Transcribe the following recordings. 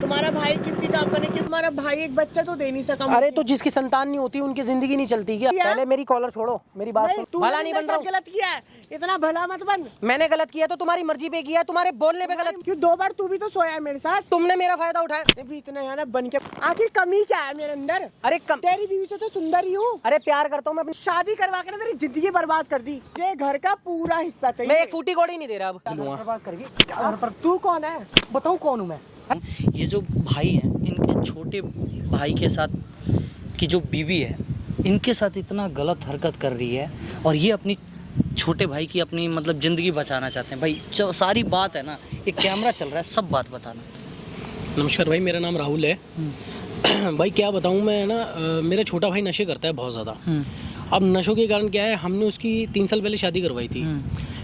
तुम्हारा भाई किसी काम का नहीं कि तुम्हारा भाई एक बच्चा तो दे नहीं सका। अरे तो जिसकी संतान नहीं होती उनकी जिंदगी नहीं चलती क्या? पहले मेरी कॉलर छोड़ो, मेरी बात सुनो। भला नहीं बन रहा हूँ। गलत किया है, इतना भला मत बन। मैंने गलत किया तो तुम्हारी मर्जी पे किया, तुम्हारे बोलने पे गलत। क्यों 2 बार तू भी तो सोया है मेरे साथ, तुमने मेरा फायदा उठाया। भी इतना है ना बन के। आखिर कमी क्या है मेरे अंदर? अरे कम तेरी बीवी से तो सुंदर ही हूँ। अरे प्यार करता हूँ मैं अपनी। शादी करवा के ना मेरी जिंदगी बर्बाद कर दी। ये घर का पूरा हिस्सा चाहिए। मैं एक फूटी कौड़ी नहीं दे रहा अब। बर्बाद कर। तू कौन है? बताऊँ कौन हूँ मैं? ये जो भाई हैं, इनके छोटे भाई के साथ की जो बीवी है, इनके साथ इतना गलत हरकत कर रही है और ये अपनी छोटे भाई की अपनी मतलब ज़िंदगी बचाना चाहते हैं। भाई जो सारी बात है ना, एक कैमरा चल रहा है, सब बात बताना। नमस्कार भाई, मेरा नाम राहुल है। भाई क्या बताऊँ मैं ना, मेरा छोटा भाई नशे करता है बहुत ज़्यादा। अब नशों के कारण क्या है, हमने उसकी 3 साल पहले शादी करवाई थी।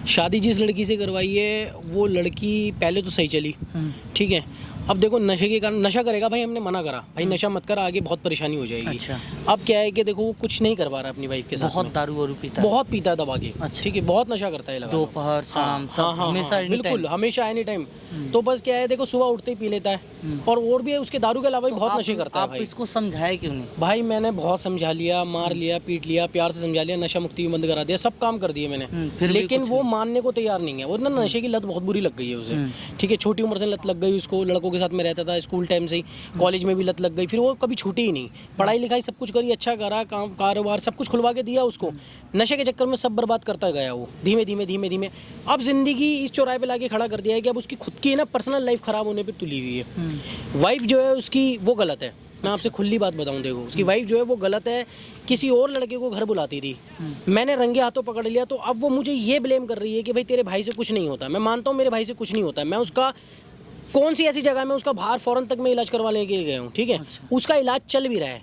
शादी जिस लड़की से करवाई है वो लड़की पहले तो सही चली, ठीक है। अब देखो नशे के कारण, नशा करेगा भाई, हमने मना करा भाई नशा मत कर, आगे बहुत परेशानी हो जाएगी। अच्छा। अब क्या है कि देखो वो कुछ नहीं कर पा रहा अपनी वाइफ के साथ। बहुत दारू वारू पीता है, बहुत पीता है दबा के। अच्छा। ठीक है, बहुत नशा करता है। दोपहर शाम सब हमेशा बिल्कुल हमेशा एनी टाइम। तो बस क्या है, देखो सुबह उठते ही पी लेता है और भी उसके दारू के अलावा भी बहुत नशे करता है आप भाई। इसको समझाए क्यों नहीं? भाई मैंने बहुत समझा लिया, मार लिया, पीट लिया, प्यार से समझा लिया, नशा मुक्ति बंद करा दिया, सब काम कर दिए मैंने, फिर भी लेकिन कुछ वो मानने को तैयार नहीं है। वो ना नशे की लत बहुत बुरी लग गई है उसे। ठीक है, छोटी उम्र से लत लग गई उसको, लड़कों के साथ में रहता था स्कूल टाइम से ही, कॉलेज में भी लत लग गई, फिर वो कभी छूटी ही नहीं। पढ़ाई लिखाई सब कुछ करी, अच्छा करा, काम कारोबार सब कुछ खुलवा के दिया उसको। नशे के चक्कर में सब बर्बाद करता गया वो, धीमे धीमे धीमे धीमे। अब जिंदगी इस चौराहे पे लाके खड़ा कर दिया है कि अब उसकी खुद की ना पर्सनल लाइफ खराब होने पे तुली हुई है। वाइफ जो है उसकी वो गलत है, मैं आपसे खुली बात बताऊं, देखो उसकी वाइफ जो है वो गलत है, किसी और लड़के को घर बुलाती थी। मैंने रंगे हाथों पकड़ लिया, तो अब वो मुझे ये ब्लेम कर रही है कि भाई तेरे भाई से कुछ नहीं होता। मैं मानता हूँ मेरे भाई से कुछ नहीं होता, मैं उसका कौन सी ऐसी जगह में उसका बाहर फौरन तक मैं इलाज करवा लेके गया हूँ, ठीक है। उसका इलाज चल भी रहा है,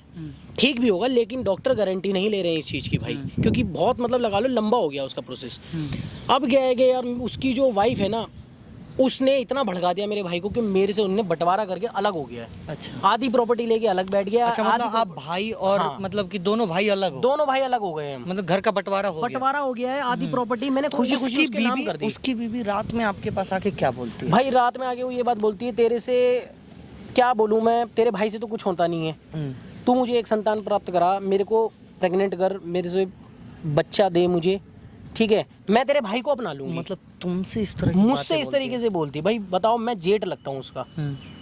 ठीक भी होगा, लेकिन डॉक्टर गारंटी नहीं ले रहे हैं इस चीज़ की भाई, क्योंकि बहुत मतलब लगा लो लंबा हो गया उसका प्रोसेस। अब क्या है कि यार उसकी जो वाइफ है ना, उसने इतना भड़का दिया मेरे भाई को कि मेरे से उन्होंने बंटवारा करके अलग हो गया है। अच्छा। आधी प्रॉपर्टी लेके अलग बैठ गया। अच्छा, मतलब आप भाई और हाँ। मतलब कि दोनों भाई अलग हो? दोनों भाई अलग हो गए हैं, मतलब घर का बंटवारा हो गया? बंटवारा हो गया है, आधी प्रॉपर्टी मैंने तो खुशी खुशी उसके नाम कर दी। उसकी बीवी रात में आपके पास आके क्या बोलती है? भाई रात में आके वो ये बात बोलती है, तेरे से क्या बोलूँ मैं, तेरे भाई से तो कुछ होता नहीं है, तू मुझे एक संतान प्राप्त करा, मेरे को प्रेग्नेंट कर, मेरे से बच्चा दे मुझे, ठीक है, मैं तेरे भाई को अपना लूंगी। मतलब तुमसे इस तरह की मुझसे बातें इस तरीके से बोलती है। भाई बताओ, मैं जेठ लगता हूँ उसका,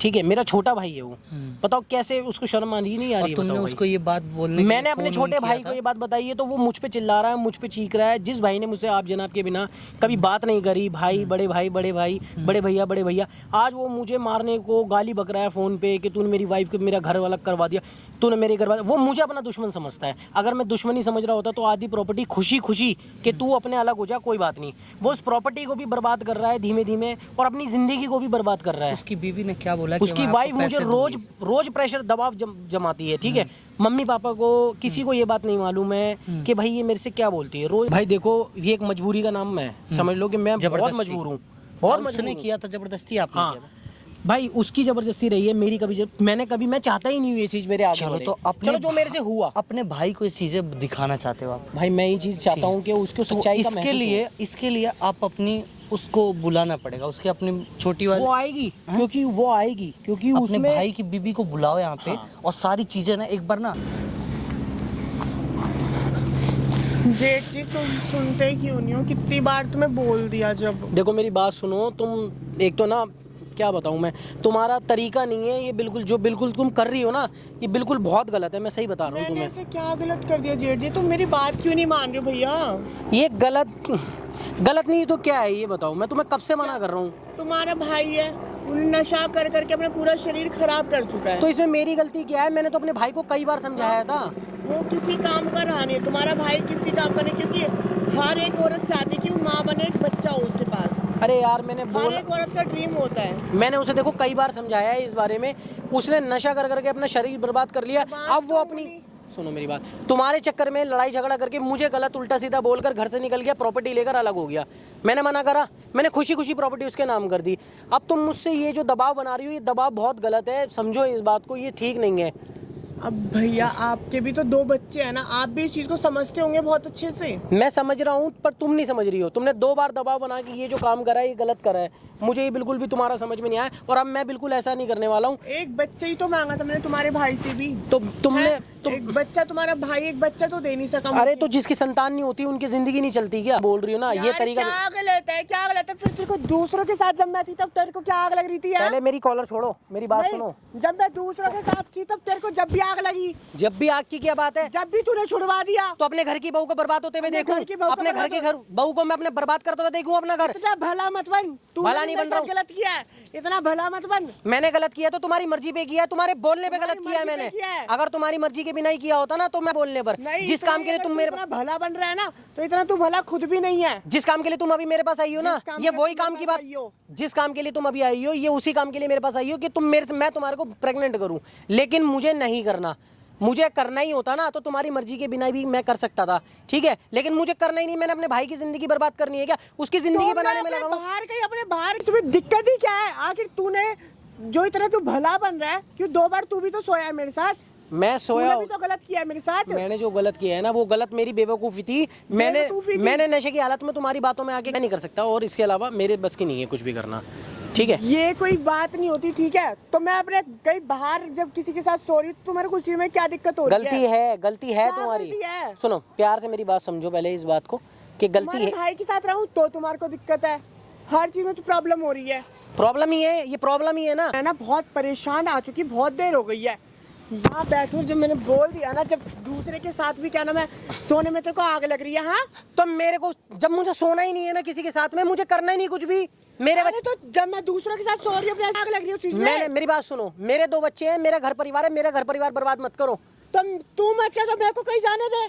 ठीक है, मेरा छोटा भाई है वो, बताओ कैसे उसको शर्म आ रही नहीं आ रही है? तुमने बताओ उसको ये बात बोलने मैंने अपने छोटे भाई को ये बात बताई है तो वो मुझ पे चिल्ला रहा है, मुझ पे चीख रहा है। जिस भाई ने मुझसे आप जनाब के बिना कभी बात नहीं करी, भाई बड़े भाई बड़े भाई बड़े भैया, आज वो मुझे मारने को गाली बक रहा है फ़ोन पे कि तूने मेरी वाइफ को मेरा घर वाला करवा दिया, तूने मेरे घर वाला। वो मुझे अपना दुश्मन समझता है। अगर मैं दुश्मनी समझ रहा होता तो आधी प्रॉपर्टी खुशी खुशी कि तू अपने अलग हो जा, कोई बात नहीं। वो उस प्रॉपर्टी को भी बर्बाद कर रहा है धीमे धीमे और अपनी जिंदगी को भी बर्बाद कर रहा है। उसकी बीवी ने क्या बोला? उसकी वाइफ मुझे रोज प्रेशर दबाव जमाती है, ठीक है। मम्मी पापा को किसी को ये बात नहीं मालूम है कि भाई ये मेरे से क्या बोलती है रोज। भाई देखो ये एक मजबूरी का नाम है, समझ लो कि मैं बहुत मजबूर हूँ, बहुत मजबूर नहीं किया था, जबरदस्ती आपने हाँ। किया? भाई उसकी जबरदस्ती रही है, मेरी कभी मैं चाहता ही नहीं हूँ ये चीज मेरे आगे बढ़े। चलो जो मेरे से हुआ, अपने भाई को ये चीजें दिखाना चाहते हो आप? भाई मैं ये चीज चाहता हूँ कि उसको सच्चाई का इसके लिए आप अपनी उसको बुलाना पड़ेगा, उसके अपनी छोटी वाली वो आएगी, क्योंकि वो आएगी, क्योंकि अपने उसमें भाई की बीबी को बुलाओ यहाँ पे। और सारी चीजें ना एक बार ना। जेठ जी तुम सुनते क्यों नहीं हो? कितनी बार तुम्हें बोल दिया। जब देखो मेरी बात सुनो, तुम एक तो ना क्या बताऊं मैं, तुम्हारा तरीका नहीं है ये, बिल्कुल तुम कर रही हो ना, ये बिल्कुल बहुत गलत है, मैं सही बता रहा हूँ मैंने तुम्हें। ऐसे क्या गलत कर दिया जेठ जी? तुम मेरी बात क्यों नहीं मान रहे हो भैया? ये गलत नहीं तो क्या है ये बताओ? मैं तुम्हें कब से मना कर रहा हूँ? तुम्हारा भाई है, नशा कर करके अपना पूरा शरीर खराब कर चुका है। तो इसमें मेरी गलती क्या है? मैंने तो अपने भाई को कई बार समझाया था। वो किसी काम का रहा नहीं, तुम्हारा भाई किसी काम का नहीं, क्योंकि हर एक औरत चाहती है कि वो माँ बने, एक बच्चा हो उसके पास। अरे यार मैंने हर एक औरत का ड्रीम होता है। मैंने उसे देखो कई बार समझाया है इस बारे में, उसने नशा कर करके अपना शरीर बर्बाद कर लिया। अब वो अपनी सुनो मेरी बात, तुम्हारे चक्कर में लड़ाई झगड़ा करके मुझे गलत उल्टा सीधा बोलकर घर से निकल गया, प्रॉपर्टी लेकर अलग हो गया। मैंने मना करा, मैंने खुशी खुशी प्रॉपर्टी उसके नाम कर दी। अब तुम मुझसे ये जो दबाव बना रही हो, ये दबाव बहुत गलत है, समझो इस बात को, ये ठीक नहीं है। अब भैया आपके भी तो 2 बच्चे हैं ना, आप भी इस चीज को समझते होंगे बहुत अच्छे से। मैं समझ रहा हूँ पर तुम नहीं समझ रही हो। तुमने 2 बार दबाव बना के ये जो काम करा है ये गलत करा है। मुझे ये बिल्कुल भी तुम्हारा समझ में नहीं आया और अब मैं बिल्कुल ऐसा नहीं करने वाला हूँ। एक बच्चा ही तो मांगा था मैंने तुम्हारे भाई से भी। तो तुमने एक बच्चा, तुम्हारा भाई एक बच्चा तो दे नहीं सका। अरे तो जिसकी संतान नहीं होती उनकी जिंदगी नहीं चलती क्या? बोल रही हो ना ये तरीका। क्या गलत है, क्या गलत है? फिर तेरे को दूसरों के साथ जब मैं थी तब तेरे को क्या आग लग रही थी यार? पहले मेरी कॉलर छोड़ो, मेरी बात सुनो। जब मैं दूसरों के साथ थी तब तेरे को जब भी आग लगी। जब भी आग की क्या बात है? जब भी तूने छुड़वा दिया। तो अपने घर की बहू को बर्बाद होते हुए देखूं? अपने घर के बहू को मैं अपने बर्बाद करते हुए देखूं अपना घर? इतना भला मत बन। भला नहीं बन रहा हूं। गलत किया है, इतना भला मत बन। मैंने गलत किया तो तुम्हारी मर्जी पे किया है, तुम्हारे बोलने पे गलत किया है मैंने। अगर तुम्हारी मर्जी के बिना ही किया होता ना तो मैं बोलने पर। जिस काम के लिए तुम मेरे भला बन रहा है ना, तो इतना तू भला खुद भी नहीं है। जिस काम के लिए तुम अभी मेरे पास आई हो ना, ये वही काम की बात। जिस काम के लिए तुम अभी आई हो ये उसी काम के लिए मेरे पास आई हो कि तुम मेरे से, मैं तुम्हारे को प्रेग्नेंट करूं। लेकिन मुझे नहीं करना। मुझे करना ही होता ना तो तुम्हारी मर्जी के बिना भी मैं कर सकता था, ठीक है? लेकिन मुझे करना ही नहीं। मैंने अपने भाई की जिंदगी बर्बाद करनी है क्या? उसकी जिंदगी बनाने में लगा हूं। बाहर कहीं अपने बाहर इसमें दिक्कत ही क्या है? आखिर तूने जो इतना तू भला बन रहा है, क्यों 2 बार तू भी तो सोया है मेरे साथ? मैं सोया भी तो गलत किया है मेरे साथ। मैंने जो गलत किया है ना वो गलत मेरी बेवकूफ़ी थी। मैंने नशे की हालत में तुम्हारी बातों में आके नहीं कर सकता और इसके अलावा मेरे बस की नहीं है कुछ भी करना, ठीक है? ये कोई बात नहीं होती, ठीक है? तो मैं अपने कहीं बाहर जब किसी के साथ सो रही तुम्हारे को उसी में क्या दिक्कत हो रही है? गलती है तुम्हारी। सुनो प्यार से मेरी बात समझो पहले इस बात को कि गलती है। भाई के साथ रहूं तो तुम्हारे को दिक्कत है, हर चीज में तो प्रॉब्लम हो रही है। प्रॉब्लम ही है, ये प्रॉब्लम ही है ना। मैं ना बहुत परेशान आ चुकी, बहुत देर हो गई है यहाँ बैठो। जब मैंने बोल दिया ना, जब दूसरे के साथ भी क्या ना मैं सोने में तेरे को आग लग रही है। हाँ तो मेरे को जब मुझे सोना ही नहीं है ना किसी के साथ में, मुझे करना ही नहीं कुछ भी। मेरे बच्चे तो जब मैं दूसरों के साथ सो रही हूँ आग लग रही है उस चीज में। मैंने मेरी बात सुनो, मेरे 2 बच्चे हैं, मेरा घर परिवार है, मेरा घर परिवार बर्बाद मत करो। तू मत क्या, तो मेरे को कहीं जाने दे।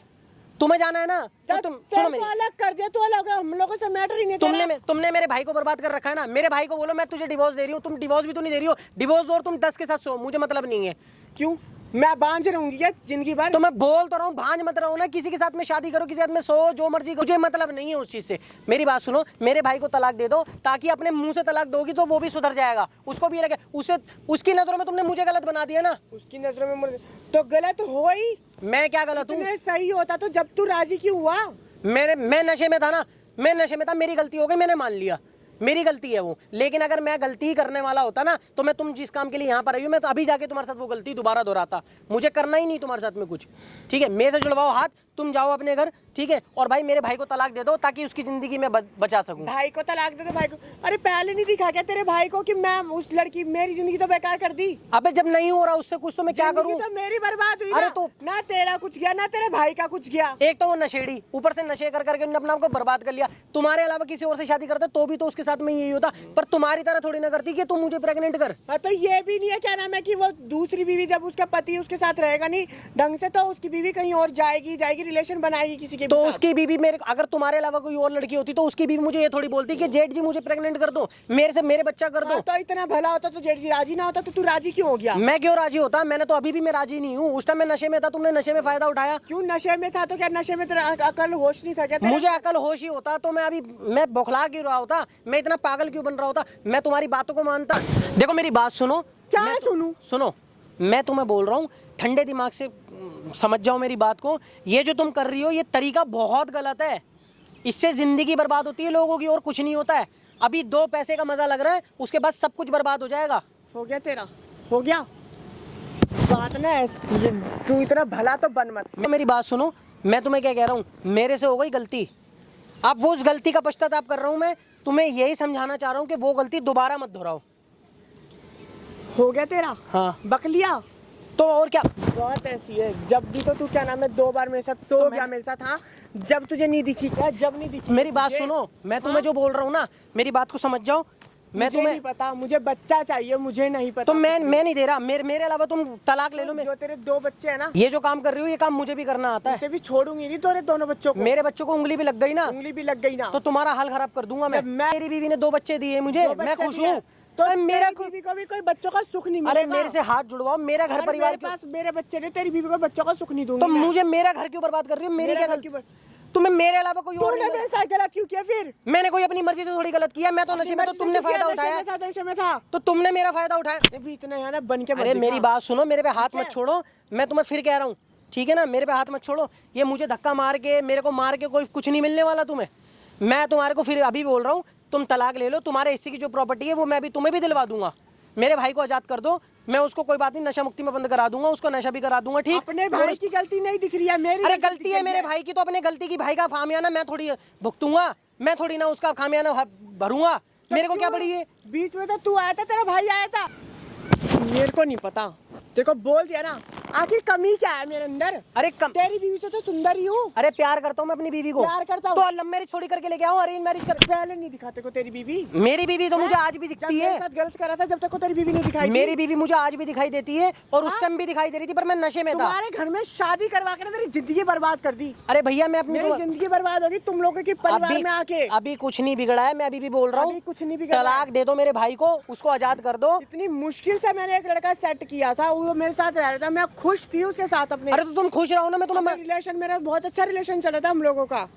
तुम्हें जाना है ना तो तुम सुनो मेरी। अलग कर दिया तो अलग है, हम लोगों से मैटर ही नहीं। तुमने मेरे भाई को बर्बाद कर रखा है ना। मेरे भाई को बोलो मैं तुझे डिवोर्स दे रही हूँ, तुम डिवोर्स भी तो नहीं दे रही हो। डिवोर्स दो और तुम 10 के साथ सो, मुझे मतलब नहीं है। क्यों मैं बांझ रहूंगी क्या जिंदगी भर? तो मैं बोल तो रहा हूँ भांज मत रहो ना। किसी के साथ में शादी करो, किसी के साथ में सो, जो मर्जी करो, मुझे मतलब नहीं है उस चीज से। मेरी बात सुनो, मेरे भाई को तलाक दे दो ताकि अपने मुंह से तलाक दोगी तो वो भी सुधर जाएगा। उसको भी लगे, उसे उसकी नजरों में तुमने मुझे गलत बना दिया ना। उसकी नजरों में तो गलत हो ही। मैं क्या गलत हूँ? सही होता तो जब तू राजी क्यों हुआ? मैं नशे में था ना, मैं नशे में था, मेरी गलती हो गई, मैंने मान लिया मेरी गलती है वो। लेकिन अगर मैं गलती ही करने वाला होता ना तो मैं तुम जिस काम के लिए यहाँ पर आई हूँ मैं तो अभी जाके तुम्हारे साथ वो गलती दोबारा दोहराता। मुझे करना ही नहीं तुम्हारे साथ में कुछ, ठीक है? मेरे से जुड़वाओ हाथ, तुम जाओ अपने घर, ठीक है? और भाई मेरे भाई को तलाक दे दो ताकि उसकी जिंदगी में बचा सकूं। भाई को तलाक दे दो भाई को। अरे पहले नहीं दिखा क्या तेरे भाई को कि मैं उस लड़की मेरी जिंदगी तो बेकार कर दी? अबे जब नहीं हो रहा उससे कुछ तो मैं क्या करूं? तो मेरी बर्बाद हुई। अरे तो ना तेरा कुछ गया ना तेरे भाई का कुछ गया। एक तो वो नशेड़ी, ऊपर से नशे कर करके उन्होंने अपना आपको बर्बाद कर लिया। तुम्हारे अलावा किसी और से शादी करते तो भी तो उसके साथ में यही होता, पर तुम्हारी तरह थोड़ी ना करती कि तुम मुझे प्रेग्नेंट कर। तो ये भी नहीं है क्या नाम है कि वो दूसरी बीवी जब उसका पति उसके साथ रहेगा नहीं ढंग से तो उसकी बीवी कहीं और जाएगी रिलेशन बनाएगी किसी के। तो उसकी बीवी मेरे, अगर तुम्हारे अलावा कोई और लड़की होती तो उसकी बीवी मुझे ये थोड़ी बोलती कि जेठ जी मुझे प्रेग्नेंट कर दो, मेरे से मेरे बच्चा कर दो। तो इतना भला होता तो जेठ जी राजी ना होता तो तू राजी क्यों हो गया? मैं क्यों राजी होता? मैंने तो अभी भी मैं राजी नहीं हूँ। उस टाइम मैं नशे में था, तुमने नशे में फायदा उठाया। क्यों नशे में था? तो क्या नशे में तेरा अकल होश नहीं था क्या? मुझे अकल होश ही होता तो मैं अभी मैं बौखला क्यों रहा होता? मैं इतना पागल क्यों बन रहा होता? मैं तुम्हारी बातों को मानता। देखो मेरी बात सुनो। क्या सुनूं? सुनो, मैं तुम्हें बोल रहा हूँ ठंडे दिमाग से समझ जाओ मेरी बात को। ये जो तुम कर रही हो ये तरीका बहुत गलत है। इससे जिंदगी बर्बाद होती है लोगों की और कुछ नहीं होता है। अभी 2 पैसे का मजा लग रहा है, उसके बाद सब कुछ बर्बाद हो जाएगा। हो गया तेरा, हो गया बात ना। तू इतना भला तो बन मत। मेरी बात सुनो, मैं तुम्हें क्या कह रहा हूँ, मेरे से हो गई गलती, अब वो उस गलती का पश्चाताप कर रहा हूँ। मैं तुम्हें यही समझाना चाह रहा हूँ कि वो गलती दोबारा मत दोहराओ। हो गया तेरा? हाँ बकलिया तो और क्या? बात ऐसी है, जब भी तो तू क्या नाम है 2 बार मेरे साथ सो गया मेरे साथ। हाँ जब तुझे नहीं दिखी क्या? जब नहीं दिखी। मेरी बात सुनो, मैं तुम्हें जो बोल रहा हूँ ना मेरी बात को समझ जाओ। मैं तुम्हें नहीं पता, मुझे बच्चा चाहिए, मुझे नहीं पता। तो मैं नहीं दे रहा। मेरे अलावा तुम तलाक ले लो। जो तेरे 2 बच्चे हैं ना, ये जो काम कर रही हो ये काम मुझे भी करना आता है। इसे भी छोड़ूंगी नहीं तेरे दोनों बच्चों को। मेरे बच्चों को उंगली भी लग गई ना, उंगली भी लग गई ना तो तुम्हारा हाल खराब कर दूंगा मैं। मेरी बीवी ने 2 बच्चे दिए मुझे, मैं खुश हूँ। तो मेरा बीवी को भी कोई बच्चों का सुख नहीं मिलेगा। अरे मेरे से हाथ जुड़वाओ, मेरा घर परिवार मेरे पास मेरे बच्चे ने, तेरी बीवी को बच्चों का सुख नहीं दूंगी। तो मुझे मेरा घर क्यों बर्बाद कर रही हो? मेरी क्या गलती? तुम्हें मेरे अलावा कोई और तूने नहीं मेरे मिला। साथ गलत क्यों किया फिर? मैंने कोई अपनी मर्जी से थोड़ी गलत किया, मैं तो नशे में, तो तुमने फायदा उठाया, नशे में था। तो तुमने मेरा फायदा उठाया। अभी इतना है ना बन के मत अरे दिखा। मेरी बात सुनो, मेरे पे हाथ मत छोड़ो, मैं तुम्हें फिर कह रहा हूँ, ठीक है ना, मेरे पे हाथ मत छोड़ो। ये मुझे धक्का मार के, मेरे को मार के कोई कुछ नहीं मिलने वाला तुम्हें। मैं तुम्हारे को फिर अभी बोल रहा हूँ, तुम तलाक ले लो, तुम्हारे हिस्से की जो प्रॉपर्टी है वो मैं भी तुम्हें भी दिलवा दूंगा। मेरे भाई को आजाद कर दो, मैं उसको कोई बात नहीं, नशा मुक्ति में बंद करा दूंगा, उसको नशा भी करा दूंगा, ठीक। अपने भाई की गलती नहीं दिख रही है, मेरी अरे गलती है मेरे भाई की, तो अपने गलती की भाई का खामियाना मैं थोड़ी भुगतूंगा, मैं थोड़ी ना उसका खामियाना भरूंगा। मेरे को क्या पड़ी है? बीच में तो तू आया था, तेरा भाई आया था। मेरे को नहीं पता, तेरे को बोल दिया ना। आखिर कमी क्या है मेरे अंदर? अरे तेरी बीवी से तो सुंदर ही हूँ। अरे प्यार करता हूँ मैं अपनी बीवी को, प्यार करता हूँ। तो लव मैरिज छोड़ी करके लेके आओ, अरेंज मैरिज कर। पहले नहीं दिखाते को तेरी बीवी? मेरी बीवी तो मुझे आज भी जब दिखती मेरे है। साथ गलत करा था जब तक को तेरी बीवी नहीं दिखाई थी। मेरी बीवी मुझे आज भी दिखाई देती है, और उस टाइम भी दिखाई दे रही थी, पर मैं नशे में था। तुम्हारे घर में शादी करवा के ना मेरी जिंदगी बर्बाद कर दी। अरे भैया मैं अपनी मेरी जिंदगी बर्बाद होगी तुम लोगों की परिवार में आके। अभी कुछ नहीं बिगड़ा है, मैं अभी भी बोल रहा अभी हूँ, कुछ नहीं बिगड़ा है। तलाक दे दो मेरे भाई को, उसको आजाद कर दो। इतनी मुश्किल से मैंने एक लड़का सेट किया था, वो मेरे साथ रह रहा था, मैं खुश थी उसके साथ अपने। अरे तो तुम खुश रहो ना, मैं तुम्हें रिलेशन मेरा बहुत अच्छा रिलेशन चल रहा था हम लोगों का।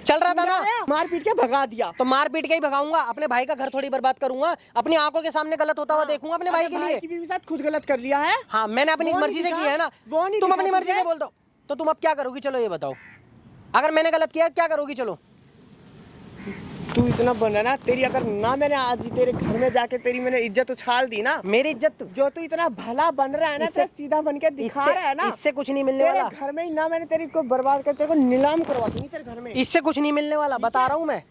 चल रहा था ना, मार पीट के भगा दिया। तो मार पीट के ही भगाऊंगा, अपने भाई का घर थोड़ी बर्बाद करूंगा, अपनी आंखों के सामने गलत होता हुआ देखूंगा अपने भाई के लिए। की बीवी साथ खुद गलत कर लिया है। हाँ मैंने अपनी वो मर्जी नहीं से दिखा, किया है ना, वो नहीं तुम दिखा अपनी मर्जी तुझे। से बोल दो, तो तुम अब क्या करोगी? चलो ये बताओ, अगर मैंने गलत किया क्या करोगी? चलो तू इतना बन रहा ना, तेरी अगर ना मैंने आज ही तेरे घर में जाके तेरी मैंने इज्जत उछाल दी ना, मेरी इज्जत जो तू इतना भला बन रहा है ना, तेरा सीधा बन के दिखा रहा है ना, इससे कुछ नहीं मिलने तेरे वाला, घर में ही ना मैंने तेरी को बर्बाद कर तेरे को नीलाम करवा दूंगी तेरे घर में। इससे कुछ नहीं मिलने वाला, बता रहा हूँ मैं,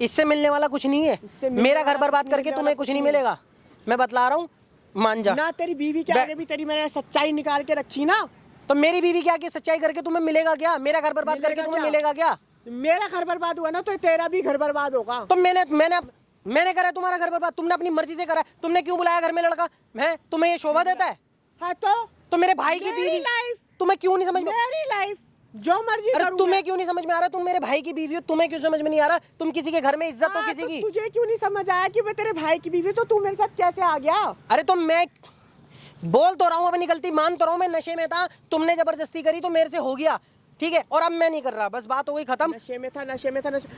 इससे मिलने वाला कुछ नहीं है। मिलने मेरा घर वाला बर्बाद कुछ करके मिलने तुम्हें वाला कुछ नहीं मिलेगा, मैं बतला रहा हूँ, मान जा। ना तेरी बीवी के आगे भी तेरी मैंने सच्चाई निकाल के रखी ना। तो मेरी बीवी क्या की सच्चाई करके तुम्हें मिलेगा क्या? मेरा घर बर्बाद करके तुम्हें मिलेगा क्या? मेरा घर बर्बाद हुआ ना तो तेरा भी घर बर्बाद होगा। तो मैंने करा तुम्हारा घर बर्बाद, तुमने अपनी मर्जी से करा, तुमने क्यों बुलाया घर में लड़का? है तुम्हें ये शोभा देता है? हाँ तो मेरे भाई की मेरी बीवी, लाइफ, तुम्हें क्यों नहीं समझ में? मेरी लाइफ जो मर्जी अरे करूँ तुम्हें क्यों नहीं समझ में आ रहा? तुम मेरे भाई की बीवी हो, तुम्हें क्यों समझ में नहीं आ रहा? तुम किसी के घर में इज्जत हो किसी की। तुझे क्यों नहीं समझ आया कि मैं तेरे भाई की बीवी, तो तू मेरे साथ कैसे आ गया? अरे तो मैं बोल तो रहा हूँ, अपनी गलती मान तो रहा हूँ, मैं नशे में था, तुमने जबरदस्ती करी तो मेरे से हो गया, ठीक है, और अब मैं नहीं कर रहा, बस बात हो गई खत्म। नशे में था, नशे में था, नशे।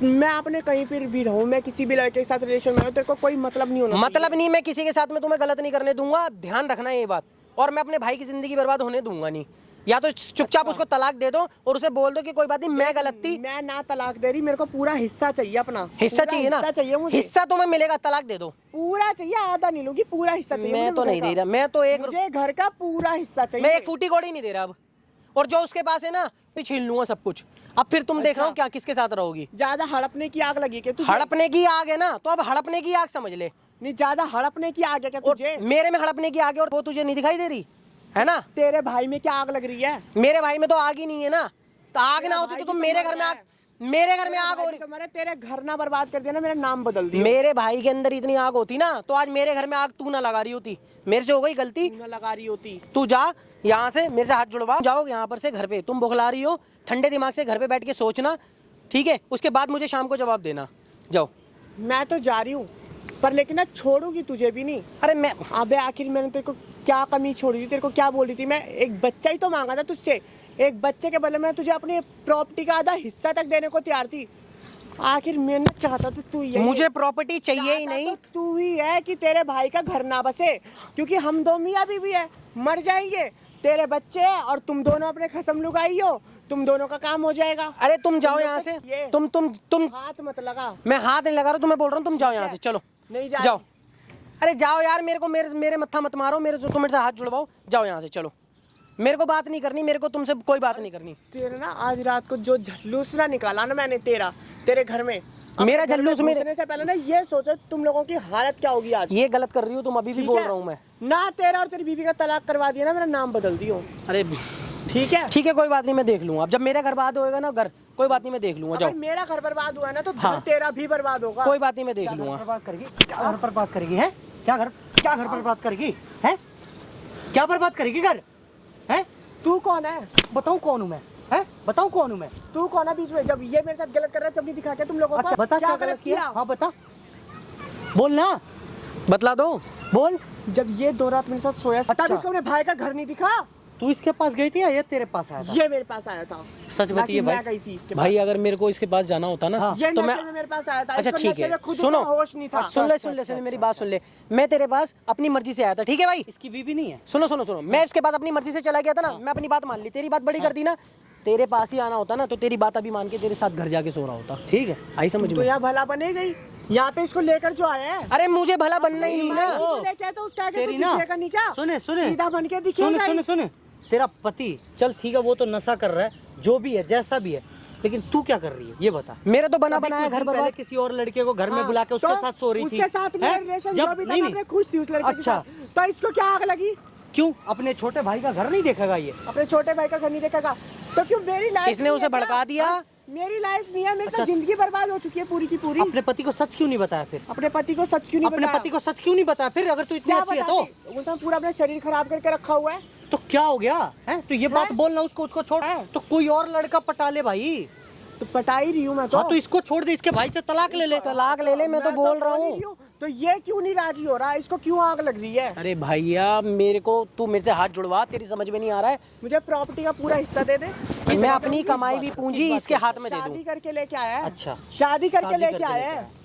मैं अपने कहीं पर भी रहूं, मैं किसी भी लड़के के साथ रिलेशन में हूं, तेरे को कोई मतलब नहीं होना। मतलब नहीं, मैं किसी के साथ में तुम्हें गलत नहीं करने दूंगा, ध्यान रखना ये बात, और मैं अपने भाई की जिंदगी बर्बाद होने दूंगा नहीं। या तो चुपचाप उसको तलाक दे दो और उसे बोल दो कि कोई बात नहीं, मैं गलत थी। मैं ना तलाक दे रही, मेरे को पूरा हिस्सा चाहिए अपना। हिस्सा पूरा चाहिए ना? हिस्सा चाहिए मुझे, हिस्सा तुम्हें मिलेगा, तलाक दे दो। पूरा चाहिए, आधा नहीं लूंगी, पूरा हिस्सा चाहिए। मैं मुझे तो घर नहीं का। दे रहा, मैं तो मुझे घर का पूरा हिस्सा चाहिए। मैं एक फूटी कौड़ी नहीं दे रहा अब, और जो उसके पास है ना मैं छीन लूंगा सब कुछ। अब फिर तुम देख रहा हो क्या किसके साथ रहोगी। ज्यादा हड़पने की आग लगी क्या तुझे? हड़पने की आग है ना, तो अब हड़पने की आग समझ ले। नहीं, ज्यादा हड़पने की आग है क्या और तुझे? मेरे में हड़पने की आग है, और वो तुझे नहीं दिखाई दे रही है ना? तेरे भाई में क्या आग लग रही है? मेरे भाई में तो आग ही नहीं है ना, तो आग तेरा ना होती भाई तो तुम भी मेरे तो घर में मर आग, रहा है। मेरे घर में आग हो रही। तुम्हारे तेरे घर ना बर्बाद कर दिया ना, मेरा नाम बदल दिया। मेरे भाई के अंदर इतनी आग होती ना, तो आज मेरे घर में आग तू ना लगा रही होती। मेरे से हो गई गलती, तू ना लगा रही होती। तू जा यहाँ से, मेरे से हाथ जुड़वा, जाओ यहाँ पर से घर पे। तुम बुखला रही हो, ठंडे दिमाग से घर पे बैठ के सोचना, ठीक है, उसके बाद मुझे शाम को जवाब देना। जाओ। मैं तो जा रही हूँ, पर लेकिन ना छोड़ूंगी तुझे भी नहीं। अरे मैं अबे आखिर मैंने तेरे को क्या कमी छोड़ी थी? तेरे को क्या बोली थी? मैं एक बच्चा ही तो मांगा था तुझसे, एक बच्चे के बदले में तुझे अपनी प्रॉपर्टी का आधा हिस्सा तक देने को तैयार थी। आखिर मैं ना चाहता तो तू ही है। मुझे प्रॉपर्टी चाहिए ही चाहता नहीं। तो तू ही है कि तेरे भाई का घर ना बसे, क्योंकि हम दो मियाँ बीवी है, मर जाएंगे, तेरे बच्चे हैं, और तुम दोनों अपने खसम लुगाई हो, तुम दोनों का काम हो जाएगा। अरे तुम जाओ तुम यहाँ लोग से, तो ये- तुम हाथ मत लगा। मैं हाथ नहीं लगा रहा, तुम्हें बोल रहा हूँ, तुम जाओ यहाँ से, चलो नहीं जा जाओ। अरे जाओ यार, मेरे मत्था मत मारो, तुम मेरे से हाथ जुड़वाओ, जाओ यहाँ से, चलो। मेरे को बात नहीं करनी, मेरे को तुमसे कोई बात नहीं करनी। तेरे ना आज रात को जो झल्लूस ना निकाला ना मैंने तेरे घर में, मेरा अपने घर में झल्लूस मेरे- घुसने से पहले ना ये सोचो तुम लोगों की हालत क्या होगी आज। ये गलत कर रही हो तुम, अभी भी ठीक बोल है? रहा हूँ मैं। ना तेरा और तेरी बीवी का तलाक करवा दिया ना, मेरा नाम बदल दियो। अरे ठीक है, ठीक है, कोई बात नहीं, मैं देख लूंगा। अब जब मेरा घर बर्बाद होएगा ना, घर कोई बात नहीं, मैं देख लूंगा। अगर जाओ, मेरा घर बर्बाद हुआ है ना तो हाँ। घर तेरा भी बर्बाद होगा। कोई बात नहीं, मैं देख लूंगा। बर्बाद करेगी? क्या घर बर्बाद करेगी? है क्या घर बर्बाद करेगी? है क्या बर्बाद करेगी घर? है तू कौन है? बताऊं कौन हूं मैं? है बताऊं कौन हूं मैं? तू कौन है बीच में? जब ये मेरे साथ गलत कर रहा है, जब नहीं दिखा के तुम लोगों को? अच्छा बता क्या गलत किया? हाँ बता, बोल ना, बतला दो। बोल। जब ये दो रात मेरे साथ सोया, बता अच्छा। भी उसको अपने भाई का घर नहीं दिखा। तू इसके पास गई थी या ये तेरे पास आया था? ये मेरे पास आया था। सच ना बताइए कि मैं भाई। गई थी इसके भाई अगर मेरे को इसके पास जाना होता ना हाँ। ये तो नशे मैं में मेरे पास आया था। अच्छा इसको ठीक नशे है में खुद सुनो का होश नहीं था। सुन ले मेरी बात सुन ले। मैं तेरे पास अपनी मर्जी से आया था, ठीक है भाई? इसकी बीवी नहीं है। सुनो मैं इसके पास अपनी मर्जी से चला गया था ना, मैं अपनी बात मान ली, तेरी बात बड़ी कर दी ना। तेरे पास ही आना होता ना तो तेरी बात अभी मान के तेरे साथ घर जाके सो रहा होता। ठीक है, आई समझ तो में? यहाँ भला बने गई, यहाँ पे इसको लेकर जो आया है। अरे मुझे भला बनना ही नहीं ना। तो लेके आया तो उसके आगे तेरी तो ना दिखेगा नहीं क्या? सुने सीधा बन के सुने दिखेगा ही। सुने तेरा पति चल ठीक है वो तो नशा कर रहा है, जो भी है जैसा भी है, लेकिन तू क्या कर रही है ये बता। मेरा तो बना अभी बनाया कुछ घर दिन पहले बर्बाद। किसी और लड़के को घर में हाँ, बुला के उसके तो साथ सो रही थी। उसके साथ मेरा हैं? रिलेशन जब जो भी था नहीं ना, नहीं मैं खुश थी उस लड़के के अच्छा। साथ। तो इसको क्या आग लगी? क्यों अपने छोटे भाई का घर नहीं देखेगा ये? अपने छोटे भाई का घर नहीं देखेगा तो क्यों? मेरी लाइफ इसने उसे भड़का दिया। मेरी लाइफ नहीं है, मेरी तो अच्छा। जिंदगी बर्बाद हो चुकी है पूरी की पूरी। अपने पति को सच क्यों नहीं बताया फिर? अपने पति को सच क्यों नहीं अपने बताया? पति को सच क्यों नहीं बताया फिर अगर तू इतनी क्या अच्छी है तो? बताती? उसने पूरा अपना शरीर खराब करके रखा हुआ है। तो क्या हो गया है? तो ये बात हैं? बोलना उसको छोड़, हैं? तो कोई और लड़का पटा ले भाई। तो पटा ही रही हूँ मैं तो। हाँ तो इसको छोड़ दे, इसके भाई से तलाक ले ले। तलाक ले ले, मैं तो बोल रहा ही हूँ। रही हूँ। तो ये क्यों नहीं राजी हो रहा? इसको क्यों आग लग रही है? अरे भैया मेरे को तू मेरे से हाथ जुड़वा, तेरी समझ में नहीं आ रहा है। मुझे प्रॉपर्टी का पूरा हिस्सा दे दे। मैं अपनी कमाई हुई पूंजी इसके हाथ में दे दूं। शादी करके लेके आया है। अच्छा शादी करके शादी लेके आया है।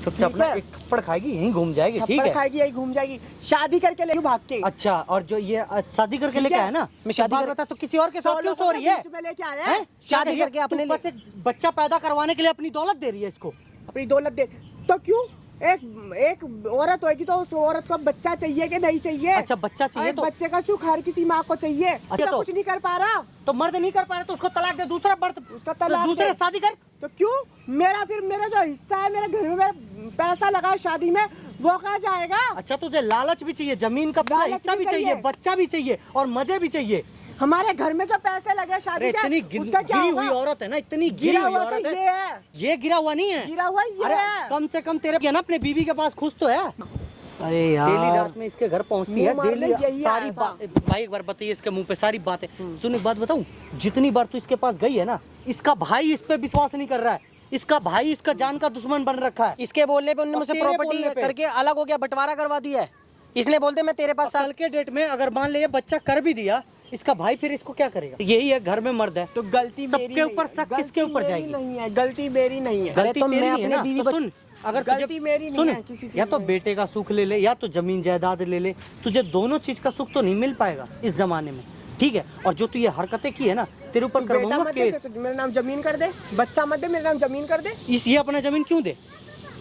चुपचाप ठीक ना है। एक थप्पड़ खाएगी यहीं घूम जाएगी, ठीक थप्पड़ है? खाएगी यही घूम जाएगी। शादी करके लेके भाग के। अच्छा और जो ये शादी करके ठीक लेके है। आया ना, मैं शादी बात कर- बता तो किसी और के साथ क्यों सो रही है? बीच में लेके आया हैं? है। शादी क्या करके अपने तू बस एक बच्चा पैदा करवाने के लिए अपनी दौलत दे रही है इसको? अपनी दौलत दे तो क्यों? एक औरत होगी तो उस औरत को बच्चा चाहिए कि नहीं चाहिए? अच्छा बच्चा चाहिए अरे तो बच्चे का सुख हर किसी माँ को चाहिए। अच्छा, तो कुछ नहीं कर पा रहा तो मर्द नहीं कर पा रहे तो उसको तलाक दे, दूसरा मर्द उसका तलाक दूसरे दे। से शादी कर। तो क्यों? मेरा जो हिस्सा है, मेरे घर में मेरा पैसा लगा है शादी में, वो कहाँ जाएगा? अच्छा तुझे लालच भी चाहिए, जमीन का पूरा लालच हिस्सा भी भी चाहिए, चाहिए। बच्चा भी चाहिए और मजे भी चाहिए। हमारे घर में जो पैसे लगे अरे शादी इतनी के, उसका क्या गिरी होगा? हुई औरत है ना, इतनी गिरी गिरा हुई हुआ तो औरत ये है। है। ये गिरा हुआ नहीं है। गिरा हुआ ये अरे है। कम से कम तेरे ना अपने बीवी के पास खुश तो है। अरे डेली रात में इसके घर पहुंचती है, मुंह मारने डेली यही सारी आया था। बात। भाई एक बार बताइए इसके मुंह पे सारी बातें। सुन एक बात बताऊं, जितनी बार तू इसके पास गई है ना, इसका भाई इस पे विश्वास नहीं कर रहा है। इसका भाई इसका जान का दुश्मन बन रखा है। इसके बोलने पे उन्होंने और मुझसे तेरे प्रॉपर्टी बोलने पे? करके अलग हो गया, बंटवारा करवा दिया है। इसने बोलते मैं तेरे पास कल के डेट में अगर मान ले ये बच्चा कर भी दिया, इसका भाई फिर इसको क्या करेगा? यही है, घर में मर्द है तो गलती सबके मेरी नहीं ऊपर है। शक गलती किसके ऊपर मेरी जाएगी? नहीं है, गलती मेरी नहीं है। अरे गलती तो तेरी मैं है अपने ना, बीवी तो सुन अगर गलती तुझे मेरी नहीं सुन है किसी चीज या तो में। बेटे का सुख ले ले या तो जमीन जायदाद ले ले, तुझे दोनों चीज का सुख तो नहीं मिल पाएगा इस जमाने में, ठीक है? और जो तू ये हरकतें की है ना, तेरे ऊपर तू बेटा करवाऊंगा मत दे, केस। तो मेरा नाम जमीन कर दे। बच्चा मत दे, मेरा नाम जमीन कर दे। इस ये अपना जमीन क्यों दे?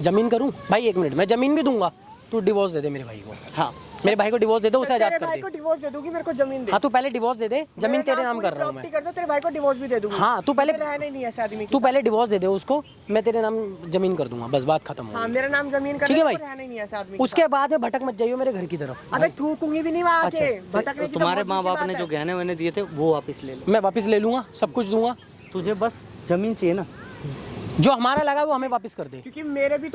जमीन करूं भाई? 1 मिनट, मैं जमीन भी दूंगा, तू डिवोर्स दे दे मेरे भाई को। हाँ मेरे भाई को डिवोर्स दे दो, उसे आजाद तेरे कर भाई दे। को डिवोर्स दे दूंगी, मेरे को जमीन दे। हाँ तू पहले डिवोर्स दे दे, जमीन मेरे तेरे नाम पूरी कर रहा हूँ प्रॉपर्टी मैं। कर दो, तेरे भाई को डिवोर्स भी दे दूंगी। हाँ, तू पहले- मुझे रहना ही नहीं है इस आदमी के तू साथ। पहले डिवोर्स दे दे उसको, मैं तेरे नाम जमीन कर दूंगा, बस बात खत्म हो हाँ गई। मेरा नाम जमीन कर ठीक है दे, भाई। मुझे रहना ही नहीं है इस आदमी के उसके बाद में भटक मत जाइयो मेरे घर की तरफ। साथ। अबे थूकूंगी भी नहीं वहाँ अच्छा के। भटकने की तो तुम्हारे बहुत माँ दूर की बाप ने बात जो है। गहने वहने दिए थे वो वापस ले लो। मैं वापस ले लूंगा, सब कुछ दूंगा। तुझे बस जमीन चाहिए ना, जो हमारा लगा वो हमें वापस कर दे। क्योंकि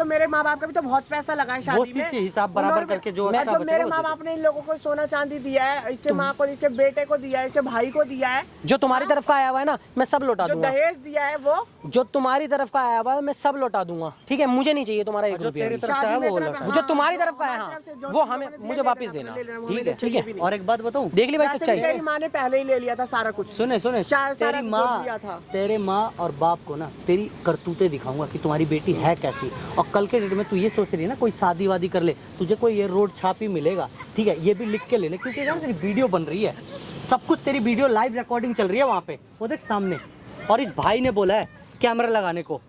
मेरे माँ बाप का भी तो बहुत पैसा लगा है वो शादी में। चीज़ हिसाब बराबर उन्होंने- करके जो और अच्छा जो बचेगा मेरे वो माँ दे बाप ने इन लोगों को सोना चांदी दिया है, इसके माँ को, इसके बेटे को दिया है, इसके भाई को दिया है, जो तुम्हारी तरफ का आया हुआ है ना, मैं सब लौटा जो दूंगा। दहेज दिया है वो। जो तुम्हारी तरफ का आया हुआ है मैं सब लौटा दूंगा, ठीक है? मुझे नहीं चाहिए तुम्हारा 1 जो रुपया तेरी भी। तरफ से है वो शादी में लौटा। इतना- जो तुम्हारी हाँ, तरफ का है, हमारी हाँ, तरफ से जो वो जो हमें उन्होंने मुझे दे वापस देना, देना, ले लेना, वो ठीक मेरे है? ठीक चाहिए भी है। नहीं। और एक बात बताऊं, देख ली भाई वैसे भी सच्चाई। तेरी माँ ने पहले ही ले लिया था सारा कुछ। सुने सारा तेरी कुछ माँ, दिया था। तेरे माँ और बाप को ना तेरी करतूतें दिखाऊंगा कि तुम्हारी बेटी है कैसी। और कल के डेट में तू ये सोच रही है ना कोई शादी वादी कर ले, तुझे कोई ये रोड छाप ही मिलेगा, ठीक है? ये भी लिख के ले ले, क्योंकि यार तेरी वीडियो बन रही है, सब कुछ तेरी वीडियो लाइव रिकॉर्डिंग चल रही है वहाँ पे, वो देख सामने। और इस भाई ने बोला है कैमरा लगाने को,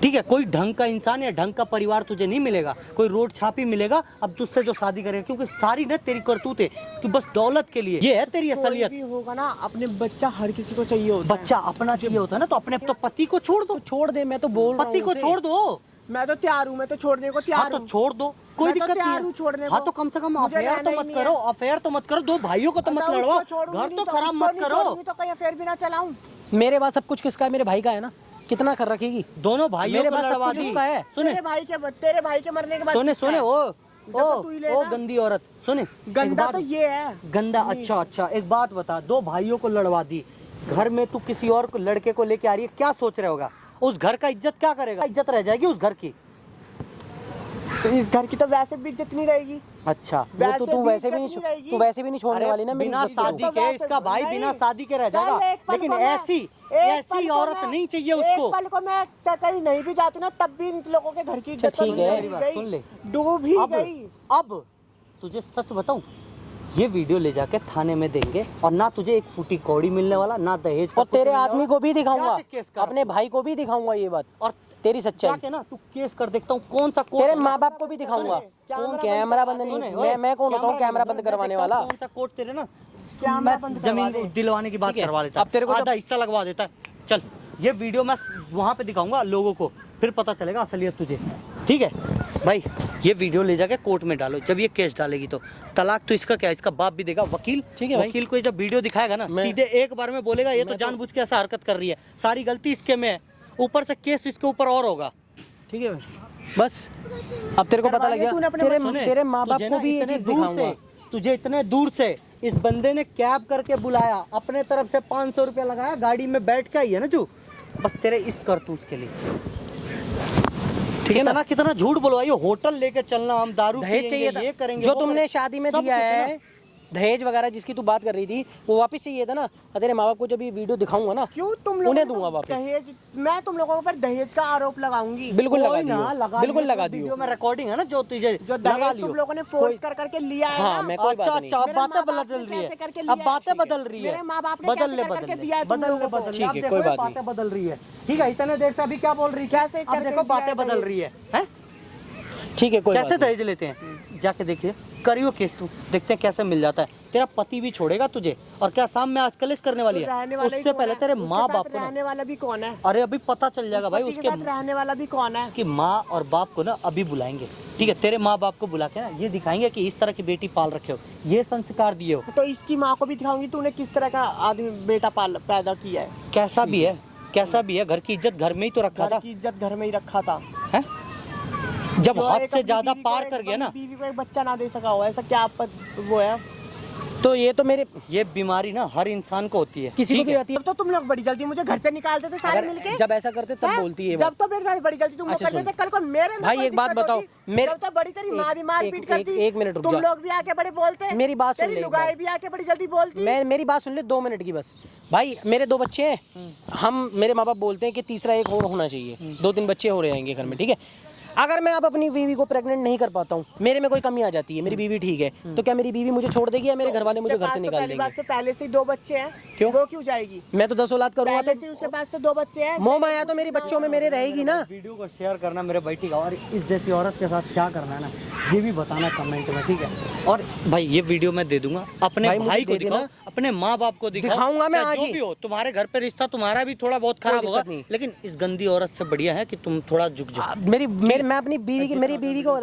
ठीक है? कोई ढंग का इंसान या ढंग का परिवार तुझे नहीं मिलेगा, कोई रोड छाप ही मिलेगा अब तुझसे जो शादी करेगा, क्योंकि सारी ना तेरी करतूतें तू बस दौलत के लिए। ये है तेरी कोई असलियत। भी होगा ना, अपने बच्चा हर किसी को चाहिए होता है। बच्चा अपना चाहिए होता है ना, तो अपने तो पति को छोड़ दो, छोड़ दे, मैं तो बोल रहा हूँ पति को उसे। छोड़ दो। मैं तो तैयार हूँ, मैं तो छोड़ने को हाँ तैयार तो हूँ। छोड़ दो, कोई मैं तो दिक्कत तैयार नहीं हूँ छोड़ने है। को। हाँ तो कम से कम मुझे अफेयर रहना तो ही मत नहीं करो, है। अफेयर तो मत करो, दो भाइयों को तो मत अच्छा, लड़वाओ, उसको छोड़ूंगी घर नहीं तो तो खराब उसको मत नहीं करो। छोड़ूंगी तो कहीं अफेयर भी ना चलाऊं। मेरे पास सब कुछ किसका है? मेरे भाई का है ना, कितना कर रखेगी? दोनों भाइयों मेरे को पास सब लड़वा कुछ दी। उसका है। सुने तेरे भाई के मरने के बाद सुने किसका सुने, है? ओ जब तू ही लेना। ओ गंदी औरत, सुने एक गंदा बात- तो ये है। गंदा। अच्छा अच्छा एक बात बता, दो भाइयों को लड़वा दी, घर में तू किसी और को लड़के को लेके आ रही है, क्या सोच रहे होगा? उस घर का इज्जत क्या करेगा? इज्जत रह जाएगी उस घर की। तो इस घर की तो वैसे भी इज्जत नहीं रहेगी। अच्छा वो तो तू वैसे भी इज्जत नहीं रहेगी। तू वैसे भी नहीं छोड़ने अरे, वाली ना मेरी बिना इज्जत को। शादी के इसका भाई नहीं। बिना शादी के रह चल, जाएगा, एक पल लेकिन को मैं- ऐसी एक पल ऐसी को औरत मैं- नहीं चाहिए उसको। एक पल को मैं कहीं नहीं भी जाती ना तब भी इन लोगों के घर की इज्जत अच्छा, ठीक तो है। डूब बात गई, सुन ले। डूब ही अब गई। अब तुझे सच बताऊं, ये वीडियो ले जाके थाने में देंगे और ना तुझे एक फूटी कौड़ी मिलने वाला, ना दहेज का और कुछ तेरे मिलने आदमी वाला। को भी दिखाऊंगा, जाके केस कर। अपने भाई को भी दिखाऊंगा ये बात और तेरी सच्चाई। जाके ना तू केस कर, देखता हूँ कौन सा कोर्ट तेरे है। माँ बाप को भी दिखाऊंगा। कैमरा कैमरा बंद बंद नहीं, सुने, ओए, मैं कौन होता हूँ कैमरा बंद करवाने वाला? कौन सा कोर्ट तेरे ना कैमरा मैं बंद करवा जमीन दे। दिलवाने की बात ठीक है, करवा लेता, अब तेरे को आधा जब- हिस्सा लगवा देता है। चल ये वीडियो मैं वहाँ पे दिखाऊंगा लोगों को, फिर पता चलेगा असलियत तुझे। ठीक है भाई, ये वीडियो ले जाके कोर्ट में डालो। जब ये केस डालेगी तो तलाक तो इसका क्या है, इसका बाप भी देगा, वकील। ठीक है भाई। वकील को ये जब वीडियो दिखाएगा ना, मैं- सीधे एक बार में बोलेगा ये तो जानबूझ के ऐसा हरकत कर रही है, सारी गलती इसके में है, ऊपर से केस इसके ऊपर और होगा। ठीक है भाई, बस अब तेरे को पता लग करवा लिया तूने गया। अपने तेरे सुने, तेरे माँ बाप तुझे को ना भी ये इतने चीज दूर दिखाऊंगा। से, तुझे इतने दूर से इस बंदे ने कैब करके बुलाया, अपने तरफ से 500 रुपया लगाया, गाड़ी में बैठ के आई है ना जो, बस तेरे इस करतूत के लिए। ठीक है ना? कितना झूठ बोलवाई, होटल लेके चलना, हम दारू दहेज पिएंगे, चाहिए था ये करेंगे, जो वो तुमने करेंगे। शादी में सब दिया कुछ है, ना। दहेज वगैरह जिसकी तू बात कर रही थी, वो वापस चाहिए था ना। और तेरे माँ बाप को जब ये वीडियो दिखाऊंगा ना, क्यों तुम लोग उन्हें दूंगा वापस। दहेज, मैं तुम लोगों पर दहेज का आरोप लगाऊंगी। बिल्कुल लगा कोई ना, दियो, लगा बिल्कुल दियो, लगा वीडियो दियो। में रिकॉर्डिंग है ना जो तुझे जो लगा दहेज लियो। तुम लोगों ने फोर्स कोई- कर करके लिया है हाँ, ना, मैं कोई बात अच्छा नहीं। अच्छा, अब मेरे बातें माँ बाप बदल ने रही है, कैसे करके अब लिया है? बातें ठीक है। बदल रही है, मेरे माँ बाप ने बदल कैसे ले करके बदल दिया है तुम बदल ले लोगों को? बदल ले। ठीक अब है, देखो कोई ये बात नहीं। बातें बदल रही है। ठीक है, इतने देर से अभी क्या बोल रही थी, कैसे अब करके देखो दिया बातें है बदल दहेज? रही है, हैं? ठीक है, कोई कैसे बात नहीं। दहेज लेते हैं, जाके देखिए, करियो केस तू, देखते हैं कैसे मिल जाता है। तेरा पति भी छोड़ेगा तुझे, और क्या शाम में आज कलेश करने वाली तो है, रहने वाला ही उससे कौन पहले है? तेरे उसके माँ साथ बाप को ना, रहने वाला भी कौन है? अरे अभी पता चल जाएगा भाई, पति के उसके साथ रहने वाला भी कौन है? उसकी माँ और बाप को ना अभी बुलाएंगे। ठीक है, तेरे माँ बाप को बुला के ना ये दिखाएंगे कि इस तरह की बेटी पाल रखे हो, ये संस्कार दिए हो, तो इसकी माँ को भी दिखाऊंगी तूने किस तरह का आदमी बेटा पैदा किया है। कैसा भी है, कैसा भी है, घर की इज्जत घर में ही तो रखा घर था, की इज्जत घर में ही रखा था। हैं? जब जो हद एक से अपनी ज्यादा बीवी को पार एक कर गया ना, बीवी को एक बच्चा ना दे सका हो, ऐसा क्या वो है? तो ये तो मेरे ये बीमारी ना हर इंसान को होती है। किसी को ठीक भी है? आती है। तब तो तुम लोग बड़ी जल्दी मुझे घर से निकालते थे सारे मिलके। अगर जब ऐसा करते तब हैं? बोलती है जब तो मेरे साथ बड़ी जल्दी तुम लोग अच्छा, करते सुन। थे, कल को मेरे अंदर भाई, कोई एक बात दिक्कत बताओ, होती, मेरे- जब तो बड़ी तेरी माँ भी मार एक- पीट एक- करती, एक मिनट रुक तुम जा। लोग भी आके बड़े बोलते, मेरी बात सुन तेरी ले एक लुगाई बार। भी आके बड़ी जल्दी बोलती। मेरी बात सुन ले 2 मिनट की बस। भाई मेरे 2 बच्चे हैं, हम मेरे माँ बाप बोलते हैं कि तीसरा एक और होना चाहिए, 2-3 बच्चे हो रहेंगे घर में। ठीक है, अगर मैं अब अपनी बीवी को प्रेग्नेंट नहीं कर पाता हूँ, मेरे में कोई कमी आ जाती है, मेरी बीवी ठीक है, तो क्या मेरी बीवी मुझे छोड़ देगी या मेरे घर वाले मुझे घर से निकाल पहली बात देंगे? से पहले से 2 बच्चे हैं, क्यों? वो क्यों जाएगी? मैं तो 10 औलाद करूंगा पहले से तो उसके पास तो 2 बच्चे हैं। मोह माया तो मेरी बच्चों में मेरे रहेगी ना। वीडियो को शेयर करना मेरे बेटी का, और इस जैसी औरत के साथ क्या करना है ना, ये भी बताना कमेंट में। ठीक है, और भाई ये वीडियो मैं दे दूंगा, अपने भाई, मुझे भाई को दे दिखाओ, देना। अपने माँ बाप को दिखाओ, दिखाऊंगा मैं चाहे आज जो ही। भी हो, तुम्हारे घर पे रिश्ता तुम्हारा भी थोड़ा बहुत खराब कोई होगा, दिक्कत नहीं। लेकिन इस गंदी औरत से बढ़िया है कि तुम थोड़ा झुक जाओ। मैं अपनी बीवी की, मेरी बीवी को